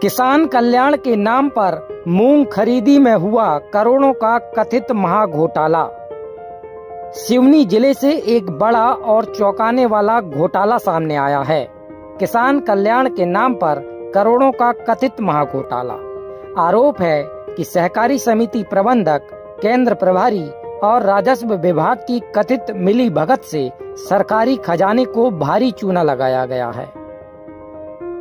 किसान कल्याण के नाम पर मूंग खरीदी में हुआ करोड़ों का कथित महाघोटाला। सिवनी जिले से एक बड़ा और चौंकाने वाला घोटाला सामने आया है। किसान कल्याण के नाम पर करोड़ों का कथित महाघोटाला। आरोप है कि सहकारी समिति प्रबंधक, केंद्र प्रभारी और राजस्व विभाग की कथित मिलीभगत से सरकारी खजाने को भारी चूना लगाया गया है।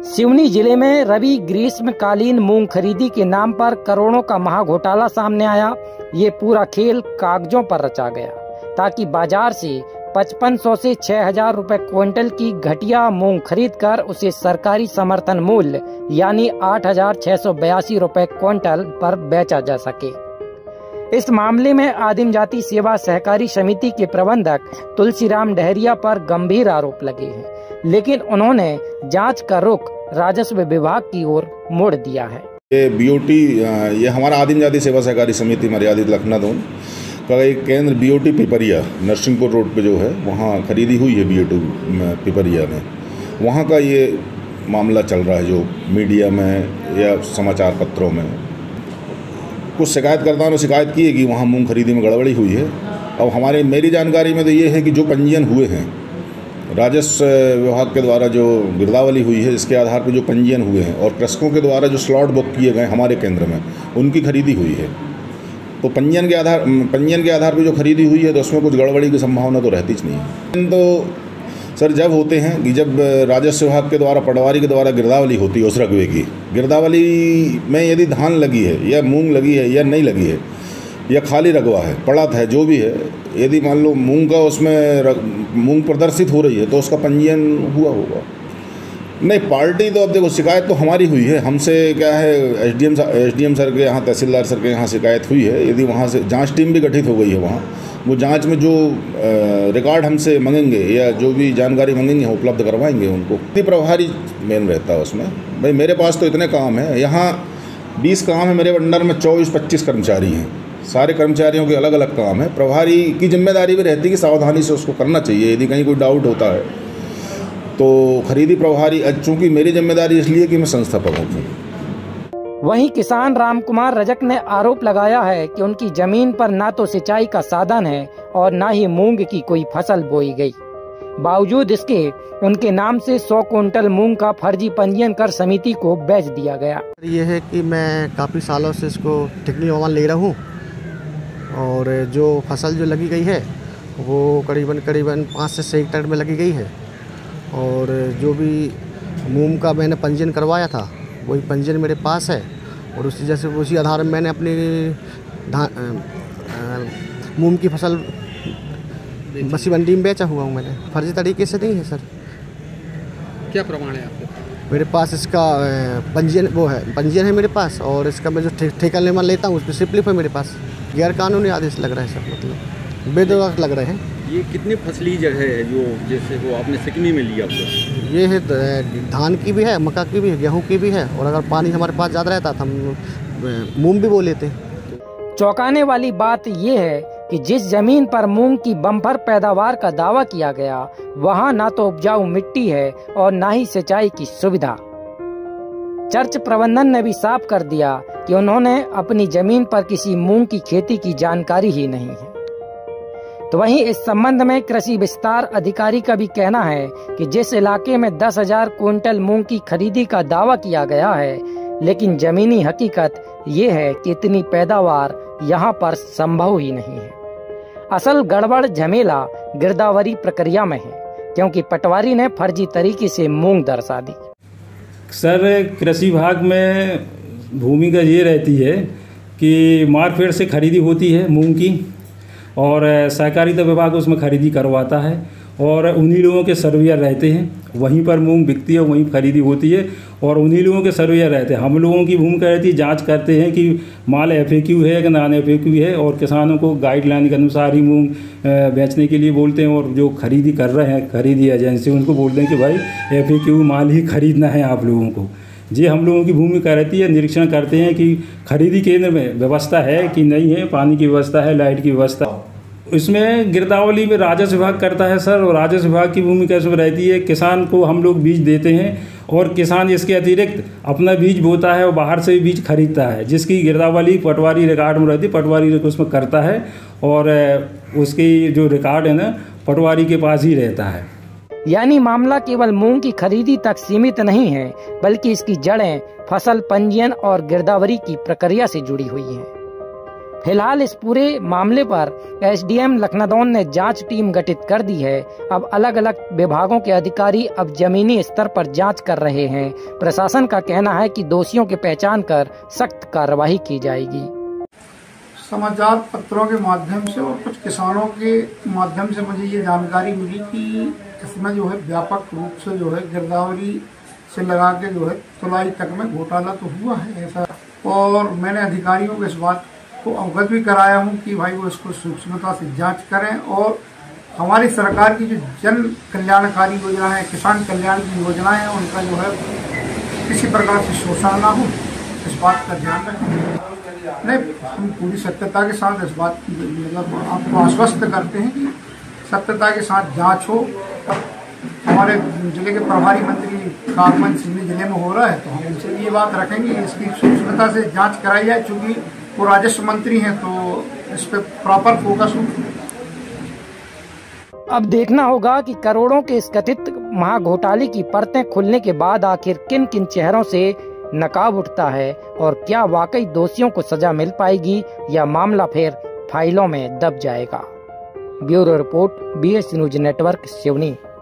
सिवनी जिले में रबी ग्रीष्मकालीन मूंग खरीदी के नाम पर करोड़ों का महाघोटाला सामने आया। ये पूरा खेल कागजों पर रचा गया ताकि बाजार से 5500 से 6000 रुपए क्विंटल की घटिया मूंग खरीदकर उसे सरकारी समर्थन मूल्य यानी 8682 रुपए क्विंटल पर बेचा जा सके। इस मामले में आदिम जाति सेवा सहकारी समिति के प्रबंधक तुलसीराम डहरिया पर गंभीर आरोप लगे हैं, लेकिन उन्होंने जांच का रुख राजस्व विभाग की ओर मोड़ दिया है। ये बीओटी, ये हमारा आदिम जाति सेवा सहकारी समिति मर्यादित लखनऊ का एक केंद्र बीओटी पिपरिया नरसिंहपुर रोड पे जो है वहाँ खरीदी हुई है। बीओटी पिपरिया में वहाँ का ये मामला चल रहा है, जो मीडिया में या समाचार पत्रों में कुछ शिकायतकर्ताओं ने शिकायत की है कि वहाँ मूंग खरीदी में गड़बड़ी हुई है। अब मेरी जानकारी में तो ये है कि जो पंजीयन हुए हैं राजस्व विभाग के द्वारा, जो गिरदावली हुई है इसके आधार पर जो पंजीयन हुए हैं और कृषकों के द्वारा जो स्लॉट बुक किए गए हमारे केंद्र में उनकी खरीदी हुई है। तो पंजीयन के आधार पर जो खरीदी हुई है तो उसमें कुछ गड़बड़ी की संभावना तो रहती ही नहीं है। तो सर जब होते हैं कि जब राजस्व विभाग के द्वारा, पटवारी के द्वारा गिरदावली होती है उस रकबे की, गिरदावली में यदि धान लगी है या मूंग लगी है या नहीं लगी है या खाली रकबा है, पड़त है, जो भी है, यदि मान लो मूंग का उसमें मूंग प्रदर्शित हो रही है तो उसका पंजीयन हुआ होगा। नहीं, पार्टी तो अब देखो, शिकायत तो हमारी हुई है। हमसे क्या है, एसडीएम सर के यहाँ, तहसीलदार सर के यहाँ शिकायत हुई है। यदि वहाँ से जांच टीम भी गठित हो गई है, वहाँ वो जांच में जो रिकॉर्ड हमसे मांगेंगे या जो भी जानकारी मांगेंगे हम उपलब्ध करवाएंगे उनको। प्रभारी मेन रहता है उसमें। भाई मेरे पास तो इतने काम हैं, यहाँ 20 काम है मेरे अंडर में, 24-25 कर्मचारी हैं। सारे कर्मचारियों के अलग अलग काम है। प्रभारी की जिम्मेदारी भी रहती है कि सावधानी से उसको करना चाहिए। यदि कहीं कोई डाउट होता है तो खरीदी प्रभारी, चूँकि मेरी जिम्मेदारी इसलिए कि मैं संस्थापक हूँ। वहीं किसान रामकुमार रजक ने आरोप लगाया है कि उनकी जमीन पर ना तो सिंचाई का साधन है और ना ही मूंग की कोई फसल बोई गई। बावजूद इसके उनके नाम से 100 कुंटल मूंग का फर्जी पंजीयन कर समिति को बेच दिया गया। ये है कि मैं काफ़ी सालों से इसको टिकनी ओवन ले रहा हूँ और जो फसल जो लगी गई है वो करीबन 5 से 6 हेक्टेयर में लगी गई है। और जो भी मूंग का मैंने पंजीयन करवाया था वही पंजीयन मेरे पास है और उसी आधार में मैंने अपनी मूंग की फसल मसी मंडी में बेचा हुआ हूँ। मैंने फर्जी तरीके से नहीं है सर। क्या प्रमाण है आपके? मेरे पास इसका पंजीयन है मेरे पास, और इसका मैं जो ठेका लेना लेता हूँ उसकी स्लिप है मेरे पास। गैर कानूनी आदेश लग रहा है सर, मतलब बेदखल लग रहे हैं। ये कितनी फसली जगह है जो जैसे वो आपने सिकनी में लिया हुआ? ये है धान की भी है, मक्का की भी है, गेहूं की भी है, और अगर पानी हमारे पास ज़्यादा रहता तो हम मूंग भी बो लेते। चौंकाने वाली बात ये है कि जिस जमीन पर मूंग की बम्पर पैदावार का दावा किया गया वहां ना तो उपजाऊ मिट्टी है और ना ही सिंचाई की सुविधा। चर्च प्रबंधन ने भी साफ कर दिया कि उन्होंने अपनी जमीन पर किसी मूंग की खेती की जानकारी ही नहीं है। तो वहीं इस संबंध में कृषि विस्तार अधिकारी का भी कहना है कि जिस इलाके में 10,000 क्विंटल मूंग की खरीदी का दावा किया गया है, लेकिन जमीनी हकीकत ये है कि इतनी पैदावार यहाँ पर संभव ही नहीं है। असल गड़बड़ झमेला गिरदावरी प्रक्रिया में है, क्योंकि पटवारी ने फर्जी तरीके से मूंग दर्शा दी। सर कृषि विभाग में भूमिका ये रहती है कि मार्केट से खरीदी होती है मूंग की और सहकारिता विभाग उसमें खरीदी करवाता है और उन्हीं लोगों के सर्वेयर रहते हैं, वहीं पर मूंग बिकती है, वहीं खरीदी होती है और उन्हीं लोगों के सर्वेयर रहते हैं। हम लोगों की भूमिका रहती है जांच करते हैं कि माल FAQ है कि नॉन FAQ है, और किसानों को गाइडलाइन के अनुसार ही मूंग बेचने के लिए बोलते हैं। और जो खरीदी कर रहे हैं खरीदी एजेंसी, उनको बोलते हैं कि भाई FAQ माल ही खरीदना है आप लोगों को। जी हम लोगों की भूमिका रहती है, निरीक्षण करते हैं कि खरीदी केंद्र में व्यवस्था है कि नहीं है, पानी की व्यवस्था है, लाइट की व्यवस्था। इसमें गिरदावली में राजस्व विभाग करता है सर, और राजस्व विभाग की भूमिका इसमें रहती है किसान को हम लोग बीज देते हैं और किसान इसके अतिरिक्त अपना बीज बोता है और बाहर से भी बीज खरीदता है, जिसकी गिरदावरी पटवारी रिकॉर्ड में रहती है, पटवारी उसमें करता है और उसकी जो रिकॉर्ड है ना पटवारी के पास ही रहता है। यानी मामला केवल मूंग की खरीदी तक सीमित नहीं है, बल्कि इसकी जड़ें फसल पंजीयन और गिरदावरी की प्रक्रिया से जुड़ी हुई हैं। फिलहाल इस पूरे मामले पर एसडीएम लखनदौन ने जांच टीम गठित कर दी है। अब अलग अलग विभागों के अधिकारी अब जमीनी स्तर पर जांच कर रहे हैं। प्रशासन का कहना है कि दोषियों की पहचान कर सख्त कार्रवाई की जाएगी। समाचार पत्रों के माध्यम से और कुछ किसानों के माध्यम से मुझे ये जानकारी मिली कि इसमें जो है व्यापक रूप से जो है गिरदावरी से लगा के जो है तुलाई तक में घोटाला तो हुआ है ऐसा, और मैंने अधिकारियों को इस बात को अवगत भी कराया हूँ कि भाई वो इसको सूक्ष्मता से जांच करें और हमारी सरकार की जो जन कल्याणकारी योजना है, किसान कल्याण की योजनाएं हैं, उनका जो है किसी प्रकार से शोषण ना हो, इस बात का ध्यान रखें। नहीं, हम पूरी सत्यता के साथ इस बात मतलब आपको आश्वस्त करते हैं कि सत्यता के साथ जांच हो। हमारे जिले के प्रभारी मंत्री का आगमन सिवनी जिले में हो रहा है, तो हम इनसे ये बात रखेंगे इसकी सूक्ष्मता से जांच कराई जाए, चूँकि वो राजस्व मंत्री हैं तो इस पर प्रॉपर फोकस हो। अब देखना होगा कि करोड़ों के इस कथित महाघोटाले की परतें खुलने के बाद आखिर किन किन चेहरों से नकाब उठता है और क्या वाकई दोषियों को सजा मिल पाएगी या मामला फिर फाइलों में दब जाएगा। Bureau report, BS news network, Seoni.